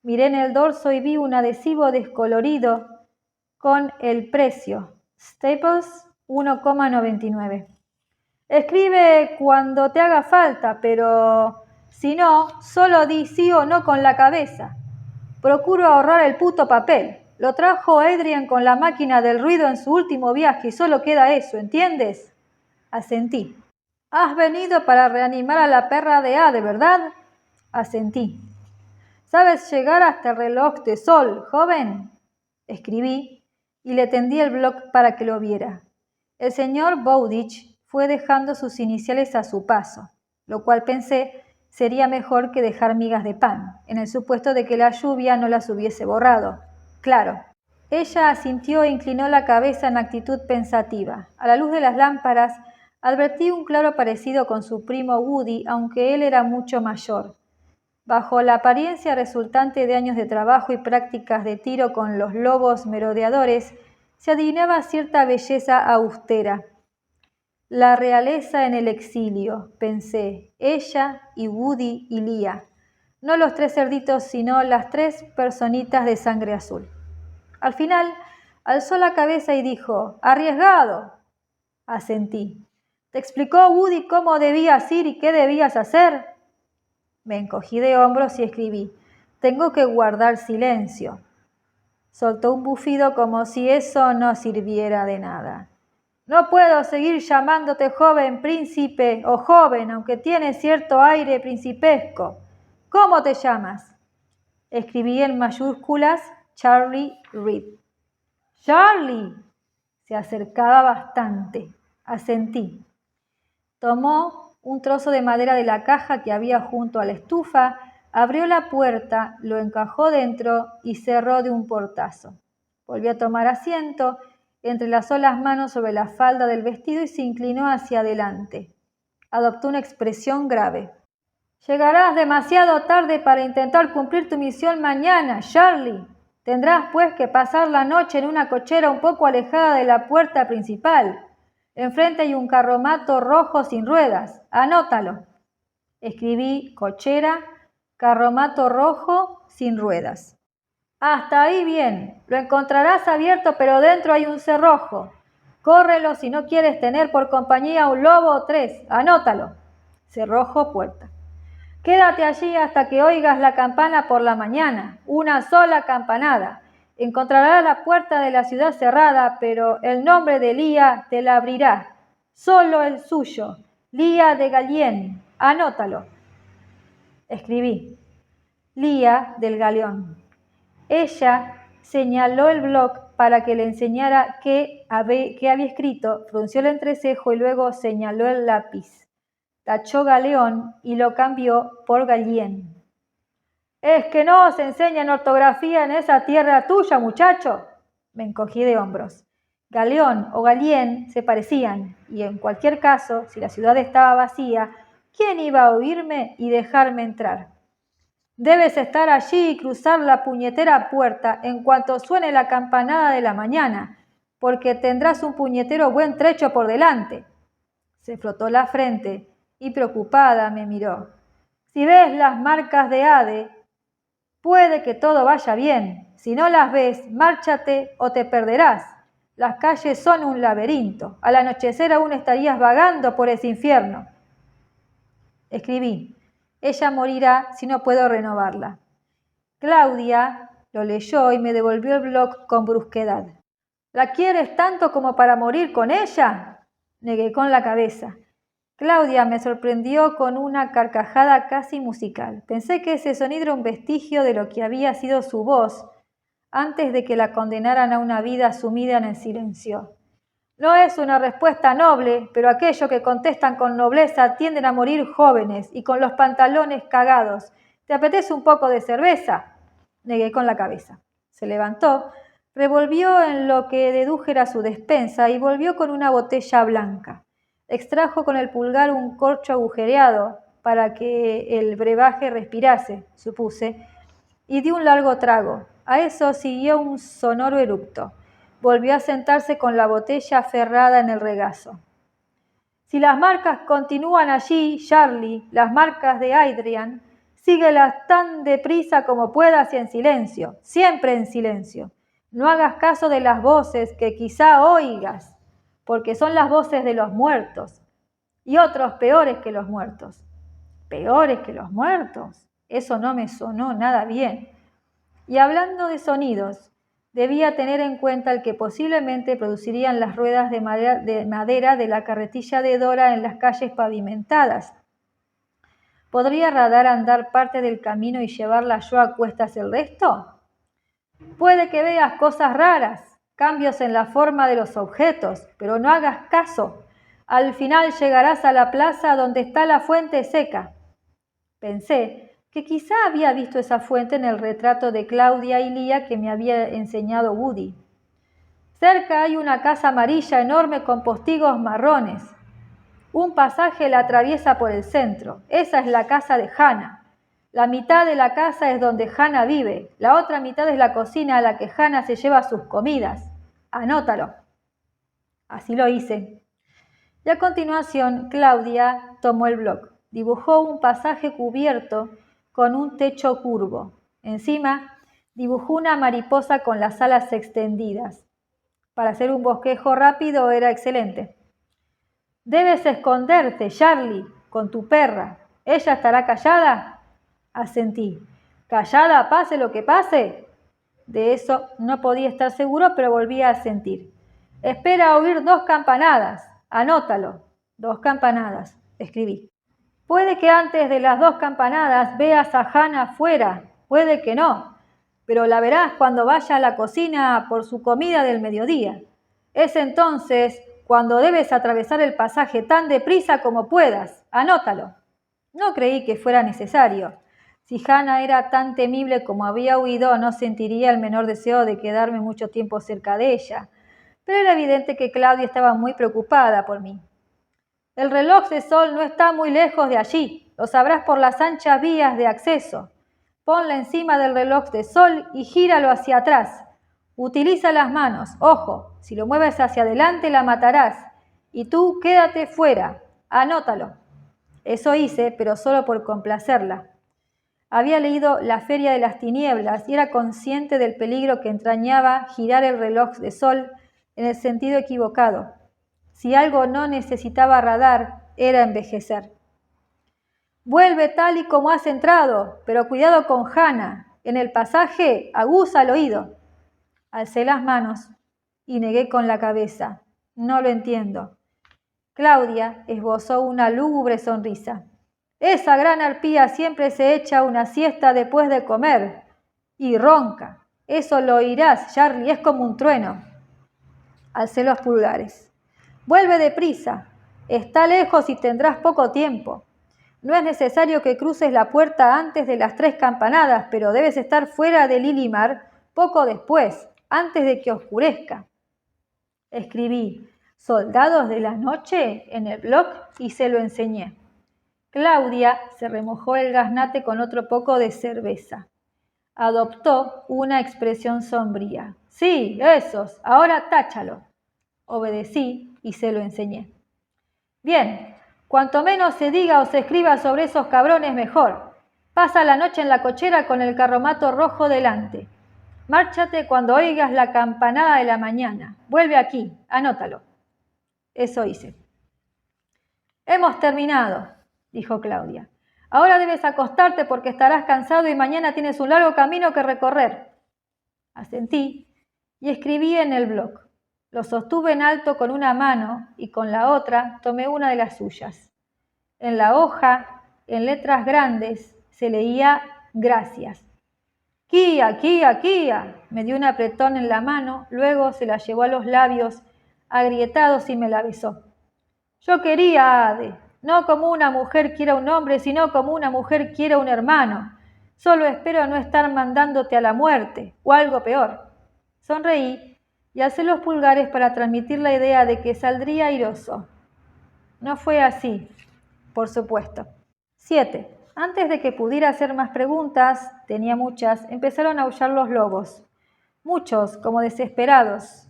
Miré en el dorso y vi un adhesivo descolorido con el precio. Staples 1,99. Escribe cuando te haga falta, pero si no, solo di sí o no con la cabeza. Procuro ahorrar el puto papel. Lo trajo Adrian con la máquina del ruido en su último viaje y solo queda eso, ¿entiendes? Asentí. Has venido para reanimar a la perra de Ade, ¿verdad? Asentí. ¿Sabes llegar hasta el reloj de sol, joven? Escribí y le tendí el bloc para que lo viera. El señor Bowditch fue dejando sus iniciales a su paso, lo cual pensé sería mejor que dejar migas de pan, en el supuesto de que la lluvia no las hubiese borrado. Claro. Ella asintió e inclinó la cabeza en actitud pensativa. A la luz de las lámparas advertí un claro parecido con su primo Woody, aunque él era mucho mayor. Bajo la apariencia resultante de años de trabajo y prácticas de tiro con los lobos merodeadores, se adivinaba cierta belleza austera. La realeza en el exilio, pensé, ella y Woody y Lia. No los tres cerditos, sino las tres personitas de sangre azul. Al final, alzó la cabeza y dijo, «¡Arriesgado!». Asentí. «¿Te explicó Woody cómo debías ir y qué debías hacer?». Me encogí de hombros y escribí, «Tengo que guardar silencio». Soltó un bufido como si eso no sirviera de nada. «No puedo seguir llamándote joven príncipe o joven, aunque tienes cierto aire principesco. ¿Cómo te llamas?». Escribí en mayúsculas Charlie Reed. «¡Charlie!». Se acercaba bastante. Asentí. Tomó un trozo de madera de la caja que había junto a la estufa, abrió la puerta, lo encajó dentro y cerró de un portazo. Volvió a tomar asiento, entrelazó las manos sobre la falda del vestido y se inclinó hacia adelante. Adoptó una expresión grave. «Llegarás demasiado tarde para intentar cumplir tu misión mañana, Charlie. Tendrás pues que pasar la noche en una cochera un poco alejada de la puerta principal. Enfrente hay un carromato rojo sin ruedas. Anótalo». Escribí cochera, carromato rojo sin ruedas. «Hasta ahí bien. Lo encontrarás abierto, pero dentro hay un cerrojo. Córrelo si no quieres tener por compañía un lobo o tres. Anótalo». Cerrojo, puerta. «Quédate allí hasta que oigas la campana por la mañana. Una sola campanada. Encontrarás la puerta de la ciudad cerrada, pero el nombre de Lia te la abrirá. Solo el suyo. Lia de Galien. Anótalo». Escribí. Lia del Galeón. Ella señaló el bloc para que le enseñara qué había escrito, frunció el entrecejo y luego señaló el lápiz. Tachó Galeón y lo cambió por Galien. «¿Es que no se enseñan ortografía en esa tierra tuya, muchacho?». Me encogí de hombros. Galeón o Galien se parecían, y en cualquier caso, si la ciudad estaba vacía, ¿quién iba a oírme y dejarme entrar? «Debes estar allí y cruzar la puñetera puerta en cuanto suene la campanada de la mañana, porque tendrás un puñetero buen trecho por delante». Se frotó la frente y preocupada me miró. «Si ves las marcas de Ade, puede que todo vaya bien. Si no las ves, márchate o te perderás. Las calles son un laberinto. Al anochecer aún estarías vagando por ese infierno». Escribí. «Ella morirá si no puedo renovarla». Claudia lo leyó y me devolvió el bloc con brusquedad. «¿La quieres tanto como para morir con ella?». Negué con la cabeza. Claudia me sorprendió con una carcajada casi musical. Pensé que ese sonido era un vestigio de lo que había sido su voz antes de que la condenaran a una vida sumida en el silencio. «No es una respuesta noble, pero aquellos que contestan con nobleza tienden a morir jóvenes y con los pantalones cagados. ¿Te apetece un poco de cerveza?». Negué con la cabeza. Se levantó, Revolvió en lo que dedujera su despensa y volvió con una botella blanca. Extrajo con el pulgar un corcho agujereado para que el brebaje respirase, supuse, y dio un largo trago. A eso siguió un sonoro eructo. Volvió a sentarse con la botella aferrada en el regazo. Si las marcas continúan allí, Charlie, las marcas de Adrian, síguelas tan deprisa como puedas y en silencio, siempre en silencio. No hagas caso de las voces que quizá oigas, porque son las voces de los muertos, y otros peores que los muertos. ¿Peores que los muertos? Eso no me sonó nada bien. Y hablando de sonidos, debía tener en cuenta el que posiblemente producirían las ruedas de madera de la carretilla de Dora en las calles pavimentadas. ¿Podría Radar andar parte del camino y llevarla yo a cuestas el resto? Puede que veas cosas raras, cambios en la forma de los objetos, pero no hagas caso. Al final llegarás a la plaza donde está la fuente seca. Pensé que quizá había visto esa fuente en el retrato de Claudia y Lía que me había enseñado Woody. Cerca hay una casa amarilla enorme con postigos marrones. Un pasaje la atraviesa por el centro. Esa es la casa de Hannah. La mitad de la casa es donde Hannah vive. La otra mitad es la cocina a la que Hannah se lleva sus comidas. Anótalo. Así lo hice. Y a continuación, Claudia tomó el bloc. Dibujó un pasaje cubierto con un techo curvo. Encima, dibujó una mariposa con las alas extendidas. Para hacer un bosquejo rápido era excelente. Debes esconderte, Charlie, con tu perra. ¿Ella estará callada? Asentí. ¿Callada, pase lo que pase? De eso no podía estar seguro, pero volví a asentir. Espera a oír 2 campanadas. Anótalo. 2 campanadas. Escribí. Puede que antes de las 2 campanadas veas a Hannah afuera, puede que no, pero la verás cuando vaya a la cocina por su comida del mediodía. Es entonces cuando debes atravesar el pasaje tan deprisa como puedas. Anótalo. No creí que fuera necesario. Si Hannah era tan temible como había oído, no sentiría el menor deseo de quedarme mucho tiempo cerca de ella. Pero era evidente que Claudia estaba muy preocupada por mí. El reloj de sol no está muy lejos de allí. Lo sabrás por las anchas vías de acceso. Ponla encima del reloj de sol y gíralo hacia atrás. Utiliza las manos. Ojo, si lo mueves hacia adelante la matarás. Y tú quédate fuera. Anótalo. Eso hice, pero solo por complacerla. Había leído La Feria de las Tinieblas y era consciente del peligro que entrañaba girar el reloj de sol en el sentido equivocado. Si algo no necesitaba Radar, era envejecer. Vuelve tal y como has entrado, pero cuidado con Hannah. En el pasaje, aguza el oído. Alcé las manos y negué con la cabeza. No lo entiendo. Claudia esbozó una lúgubre sonrisa. Esa gran arpía siempre se echa una siesta después de comer. Y ronca. Eso lo oirás, Charlie, es como un trueno. Alcé los pulgares. Vuelve deprisa. Está lejos y tendrás poco tiempo. No es necesario que cruces la puerta antes de las 3 campanadas, pero debes estar fuera de Lilimar poco después, antes de que oscurezca. Escribí «Soldados de la noche» en el blog y se lo enseñé. Claudia se remojó el gaznate con otro poco de cerveza. Adoptó una expresión sombría. «Sí, esos, ahora táchalo». Obedecí y se lo enseñé. Bien, cuanto menos se diga o se escriba sobre esos cabrones mejor. Pasa la noche en la cochera con el carromato rojo delante. Márchate cuando oigas la campanada de la mañana. Vuelve aquí, anótalo. Eso hice. Hemos terminado, dijo Claudia. Ahora debes acostarte porque estarás cansado y mañana tienes un largo camino que recorrer. Asentí y escribí en el blog. Lo sostuve en alto con una mano y con la otra tomé una de las suyas. En la hoja, en letras grandes, se leía «Gracias». «Kia, Kia, Kia», me dio un apretón en la mano, luego se la llevó a los labios agrietados y me la besó. Yo quería a Ade, no como una mujer quiere a un hombre, sino como una mujer quiere a un hermano. Solo espero no estar mandándote a la muerte, o algo peor. Sonreí y alcé los pulgares para transmitir la idea de que saldría airoso. No fue así, por supuesto. 7. Antes de que pudiera hacer más preguntas, tenía muchas, empezaron a aullar los lobos. Muchos, como desesperados.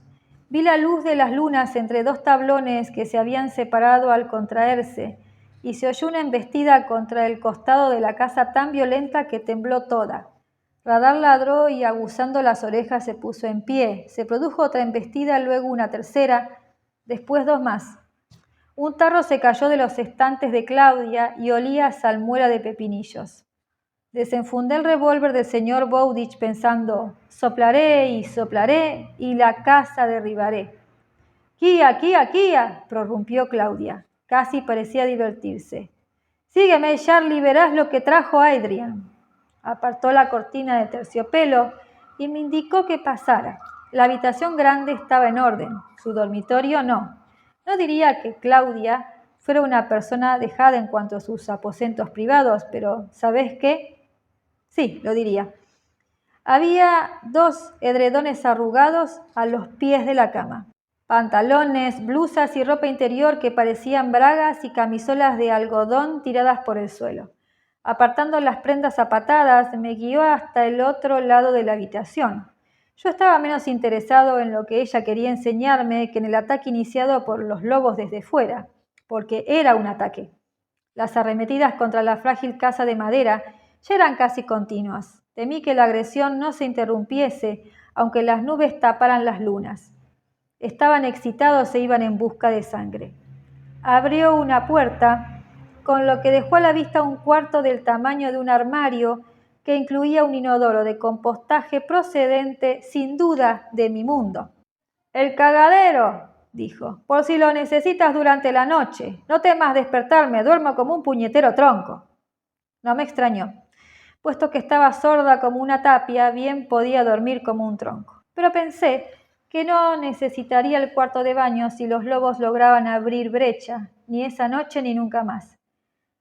Vi la luz de las lunas entre dos tablones que se habían separado al contraerse, y se oyó una embestida contra el costado de la casa tan violenta que tembló toda. Radar ladró y, aguzando las orejas, se puso en pie. Se produjo otra embestida, luego una tercera, después dos más. Un tarro se cayó de los estantes de Claudia y olía a salmuera de pepinillos. Desenfundé el revólver del señor Bowditch pensando, soplaré y la casa derribaré. ¡Kia, kia, kia!, prorrumpió Claudia. Casi parecía divertirse. Sígueme, Charlie, verás lo que trajo Adrian. Apartó la cortina de terciopelo y me indicó que pasara. La habitación grande estaba en orden, su dormitorio no. No diría que Claudia fuera una persona dejada en cuanto a sus aposentos privados, pero ¿sabes qué? Sí, lo diría. Había 2 edredones arrugados a los pies de la cama. Pantalones, blusas y ropa interior que parecían bragas y camisolas de algodón tiradas por el suelo. Apartando las prendas a patadas, me guió hasta el otro lado de la habitación. Yo estaba menos interesado en lo que ella quería enseñarme que en el ataque iniciado por los lobos desde fuera, porque era un ataque. Las arremetidas contra la frágil casa de madera ya eran casi continuas. Temí que la agresión no se interrumpiese, aunque las nubes taparan las lunas. Estaban excitados e iban en busca de sangre. Abrió una puerta, con lo que dejó a la vista un cuarto del tamaño de un armario que incluía un inodoro de compostaje procedente, sin duda, de mi mundo. «El cagadero», dijo, «por si lo necesitas durante la noche. No temas despertarme, duermo como un puñetero tronco». No me extrañó. Puesto que estaba sorda como una tapia, bien podía dormir como un tronco. Pero pensé que no necesitaría el cuarto de baño si los lobos lograban abrir brecha, ni esa noche ni nunca más.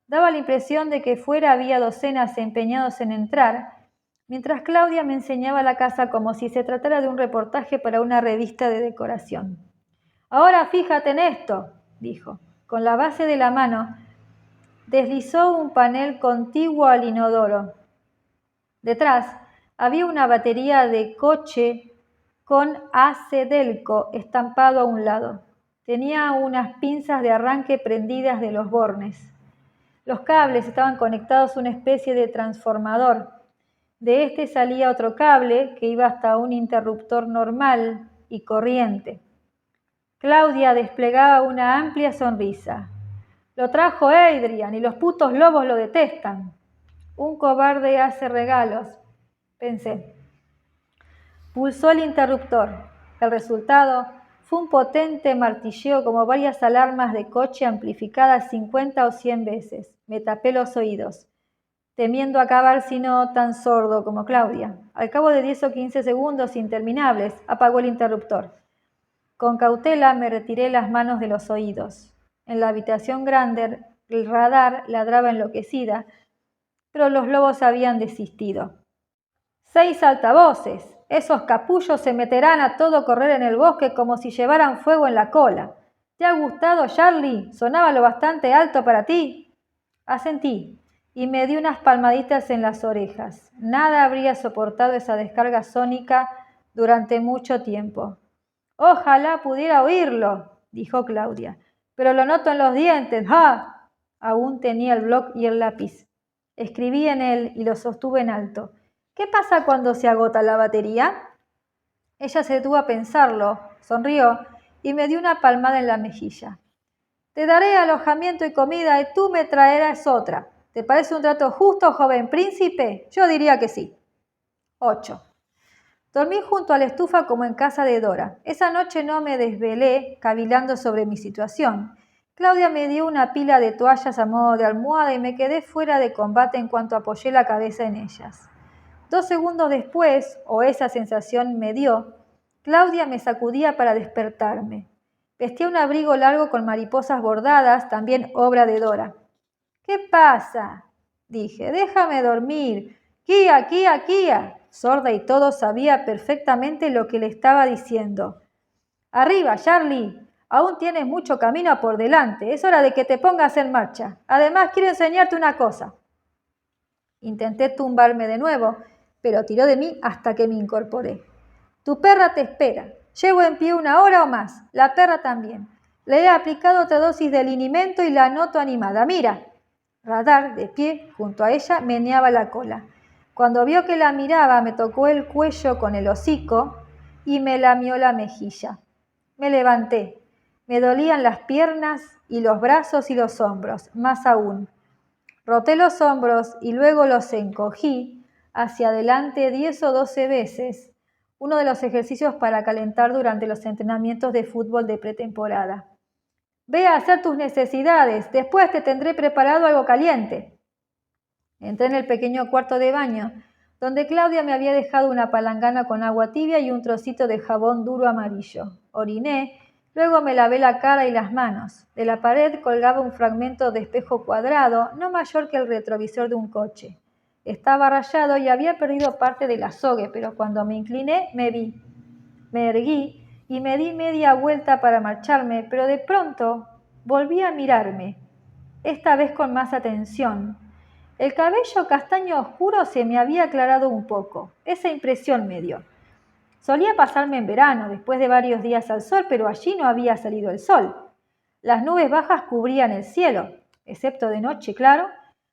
Daba la impresión de que fuera había docenas empeñados en entrar, mientras Claudia me enseñaba la casa como si se tratara de un reportaje para una revista de decoración. «Ahora fíjate en esto», dijo. Con la base de la mano deslizó un panel contiguo al inodoro. Detrás había una batería de coche con AC Delco estampado a un lado. Tenía unas pinzas de arranque prendidas de los bornes. Los cables estaban conectados a una especie de transformador. De este salía otro cable que iba hasta un interruptor normal y corriente. Claudia desplegaba una amplia sonrisa. «Lo trajo Adrian y los putos lobos lo detestan». «Un cobarde hace regalos», pensé. Pulsó el interruptor. El resultado fue un potente martilleo como varias alarmas de coche amplificadas 50 o 100 veces. Me tapé los oídos, temiendo acabar si no tan sordo como Claudia. Al cabo de 10 o 15 segundos interminables, apagó el interruptor. Con cautela me retiré las manos de los oídos. En la habitación grande, el radar ladraba enloquecida, pero los lobos habían desistido. 6 altavoces. Esos capullos se meterán a todo correr en el bosque como si llevaran fuego en la cola. ¿Te ha gustado, Charlie? ¿Sonaba lo bastante alto para ti? Asentí y me di unas palmaditas en las orejas. Nada habría soportado esa descarga sónica durante mucho tiempo. «Ojalá pudiera oírlo», dijo Claudia, «pero lo noto en los dientes. ¡Ah!». Aún tenía el bloc y el lápiz. Escribí en él y lo sostuve en alto. «¿Qué pasa cuando se agota la batería?». Ella se detuvo a pensarlo, sonrió y me dio una palmada en la mejilla. «Te daré alojamiento y comida y tú me traerás otra. ¿Te parece un trato justo, joven príncipe? Yo diría que sí». 8. Dormí junto a la estufa como en casa de Dora. Esa noche no me desvelé cavilando sobre mi situación. Claudia me dio una pila de toallas a modo de almohada y me quedé fuera de combate en cuanto apoyé la cabeza en ellas. 2 segundos después, o esa sensación me dio, Claudia me sacudía para despertarme. Vestía un abrigo largo con mariposas bordadas, también obra de Dora. «¿Qué pasa?», dije. «Déjame dormir. Kia, kia, kia. sorda y todo, sabía perfectamente lo que le estaba diciendo. «Arriba, Charlie. Aún tienes mucho camino por delante. Es hora de que te pongas en marcha. Además, quiero enseñarte una cosa». Intenté tumbarme de nuevo, pero tiró de mí hasta que me incorporé. «Tu perra te espera. Llevo en pie 1 hora o más. La perra también. Le he aplicado otra dosis de linimento y la noto animada. Mira». Radar, de pie, junto a ella, meneaba la cola. Cuando vio que la miraba, me tocó el cuello con el hocico y me lamió la mejilla. Me levanté. Me dolían las piernas y los brazos y los hombros, más aún. Roté los hombros y luego los encogí hacia adelante 10 o 12 veces, uno de los ejercicios para calentar durante los entrenamientos de fútbol de pretemporada. «Ve a hacer tus necesidades, después te tendré preparado algo caliente». Entré en el pequeño cuarto de baño, donde Claudia me había dejado una palangana con agua tibia y un trocito de jabón duro amarillo. Oriné, luego me lavé la cara y las manos. De la pared colgaba un fragmento de espejo cuadrado, no mayor que el retrovisor de un coche. Estaba rayado y había perdido parte del azogue, pero cuando me incliné me vi. Me erguí y me di media vuelta para marcharme, pero de pronto volví a mirarme, esta vez con más atención. El cabello castaño oscuro se me había aclarado un poco. Esa impresión me dio. Solía pasarme en verano, después de varios días al sol, pero allí no había salido el sol. Las nubes bajas cubrían el cielo, excepto de noche, claro,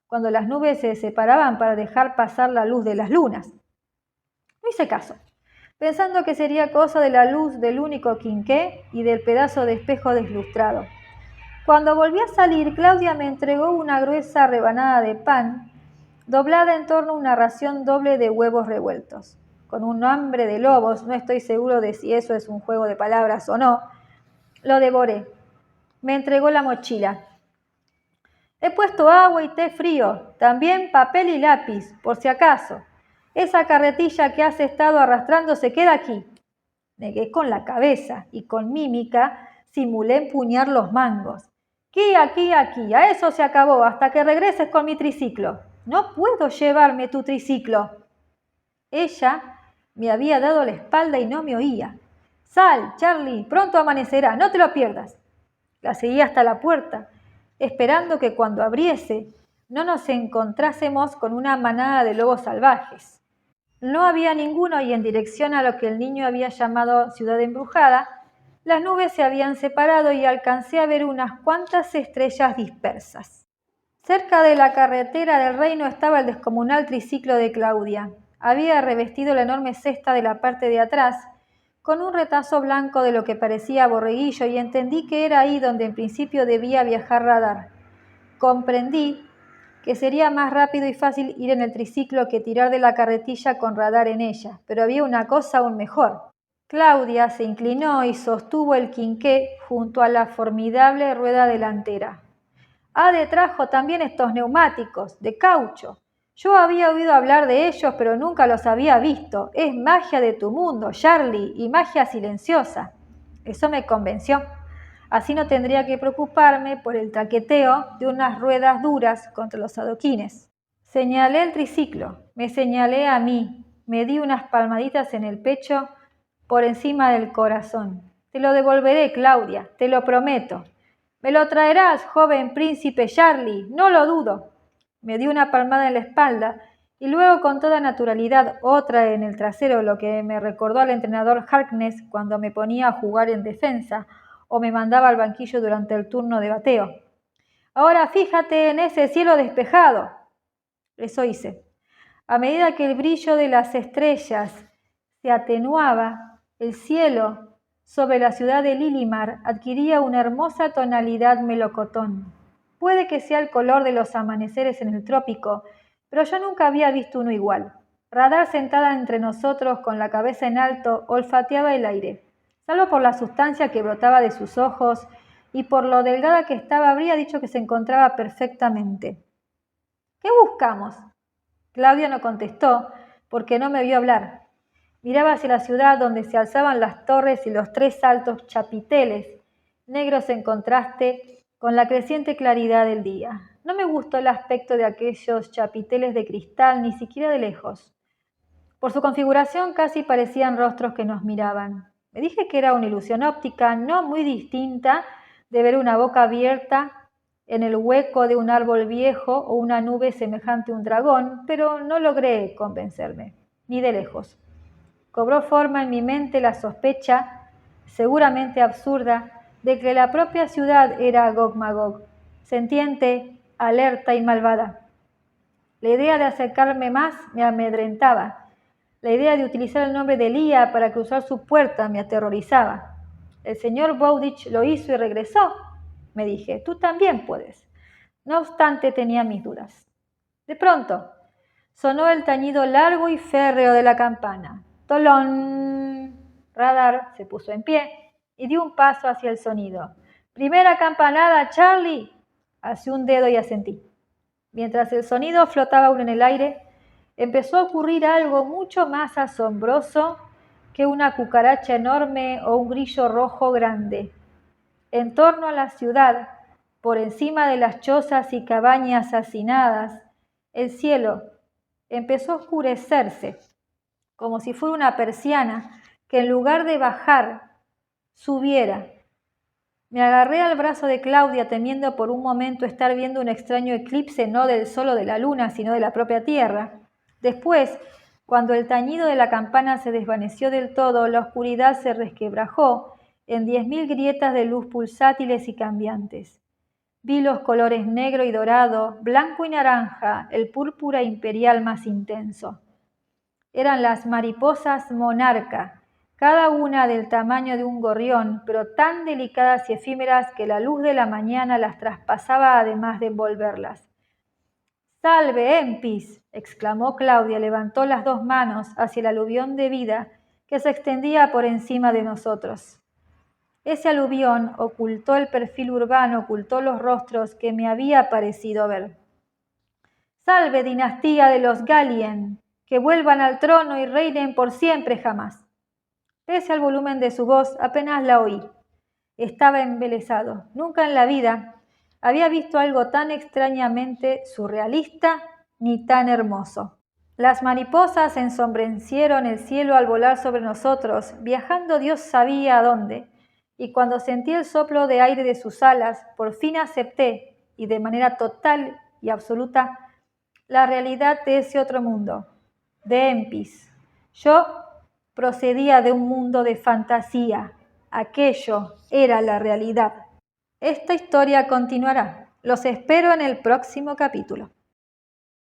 cuando las nubes se separaban para dejar pasar la luz de las lunas. No hice caso, pensando que sería cosa de la luz del único quinqué y del pedazo de espejo deslustrado. Cuando volví a salir, Claudia me entregó una gruesa rebanada de pan, doblada en torno a una ración doble de huevos revueltos. Con un hambre de lobos, no estoy seguro de si eso es un juego de palabras o no, lo devoré. Me entregó la mochila. «He puesto agua y té frío, también papel y lápiz, por si acaso. Esa carretilla que has estado arrastrando se queda aquí». Negué con la cabeza y con mímica simulé empuñar los mangos. Aquí, a eso se acabó, hasta que regreses con mi triciclo». «No puedo llevarme tu triciclo». Ella me había dado la espalda y no me oía. «Sal, Charlie, pronto amanecerá, no te lo pierdas». La seguí hasta la puerta, esperando que cuando abriese no nos encontrásemos con una manada de lobos salvajes. No había ninguno y en dirección a lo que el niño había llamado Ciudad Embrujada, las nubes se habían separado y alcancé a ver unas cuantas estrellas dispersas. Cerca de la carretera del reino estaba el descomunal triciclo de Claudia. Había revestido la enorme cesta de la parte de atrás con un retazo blanco de lo que parecía borreguillo y entendí que era ahí donde en principio debía viajar Radar. Comprendí que sería más rápido y fácil ir en el triciclo que tirar de la carretilla con Radar en ella, pero había una cosa aún mejor. Claudia se inclinó y sostuvo el quinqué junto a la formidable rueda delantera. «Ade trajo también estos neumáticos, de caucho. Yo había oído hablar de ellos, pero nunca los había visto. Es magia de tu mundo, Charlie, y magia silenciosa». Eso me convenció. Así no tendría que preocuparme por el traqueteo de unas ruedas duras contra los adoquines. Señalé el triciclo, me señalé a mí, me di unas palmaditas en el pecho por encima del corazón. «Te lo devolveré, Claudia, te lo prometo». «Me lo traerás, joven príncipe Charlie, no lo dudo». Me dio una palmada en la espalda y luego con toda naturalidad otra en el trasero, lo que me recordó al entrenador Harkness cuando me ponía a jugar en defensa o me mandaba al banquillo durante el turno de bateo. «Ahora fíjate en ese cielo despejado». Eso hice. A medida que el brillo de las estrellas se atenuaba, el cielo sobre la ciudad de Lilimar adquiría una hermosa tonalidad melocotón. Puede que sea el color de los amaneceres en el trópico, pero yo nunca había visto uno igual. Radar, sentada entre nosotros con la cabeza en alto, olfateaba el aire. Salvo por la sustancia que brotaba de sus ojos y por lo delgada que estaba, habría dicho que se encontraba perfectamente. «¿Qué buscamos?». Claudia no contestó, porque no me vio hablar. Miraba hacia la ciudad donde se alzaban las torres y los 3 altos chapiteles, negros en contraste con la creciente claridad del día. No me gustó el aspecto de aquellos chapiteles de cristal, ni siquiera de lejos. Por su configuración casi parecían rostros que nos miraban. Me dije que era una ilusión óptica no muy distinta de ver una boca abierta en el hueco de un árbol viejo o una nube semejante a un dragón, pero no logré convencerme, ni de lejos. Cobró forma en mi mente la sospecha, seguramente absurda, de que la propia ciudad era Gog-Magog, sentiente, alerta y malvada. La idea de acercarme más me amedrentaba. La idea de utilizar el nombre de Elía para cruzar su puerta me aterrorizaba. El señor Bowditch lo hizo y regresó, me dije. Tú también puedes. No obstante, tenía mis dudas. De pronto, sonó el tañido largo y férreo de la campana. ¡Tolón! Radar se puso en pie y dio un paso hacia el sonido. ¡Primera campanada, Charlie! Alcé un dedo y asentí. Mientras el sonido flotaba aún en el aire, empezó a ocurrir algo mucho más asombroso que una cucaracha enorme o un grillo rojo grande. En torno a la ciudad, por encima de las chozas y cabañas hacinadas, el cielo empezó a oscurecerse, como si fuera una persiana que en lugar de bajar, subiera. Me agarré al brazo de Claudia temiendo por un momento estar viendo un extraño eclipse no del sol o de la luna, sino de la propia tierra. Después, cuando el tañido de la campana se desvaneció del todo, la oscuridad se resquebrajó en 10.000 grietas de luz pulsátiles y cambiantes. Vi los colores negro y dorado, blanco y naranja, el púrpura imperial más intenso. Eran las mariposas monarca, cada una del tamaño de un gorrión, pero tan delicadas y efímeras que la luz de la mañana las traspasaba además de envolverlas. ¡Salve, Empis! Exclamó Claudia, levantó las dos manos hacia el aluvión de vida que se extendía por encima de nosotros. Ese aluvión ocultó el perfil urbano, ocultó los rostros que me había parecido ver. ¡Salve, dinastía de los Gallien! Que vuelvan al trono y reinen por siempre jamás. Pese al volumen de su voz, apenas la oí. Estaba embelesado. Nunca en la vida había visto algo tan extrañamente surrealista ni tan hermoso. Las mariposas ensombrecieron el cielo al volar sobre nosotros, viajando Dios sabía a dónde, y cuando sentí el soplo de aire de sus alas, por fin acepté, y de manera total y absoluta, la realidad de ese otro mundo, de Empis. Yo procedía de un mundo de fantasía. Aquello era la realidad. Esta historia continuará. Los espero en el próximo capítulo.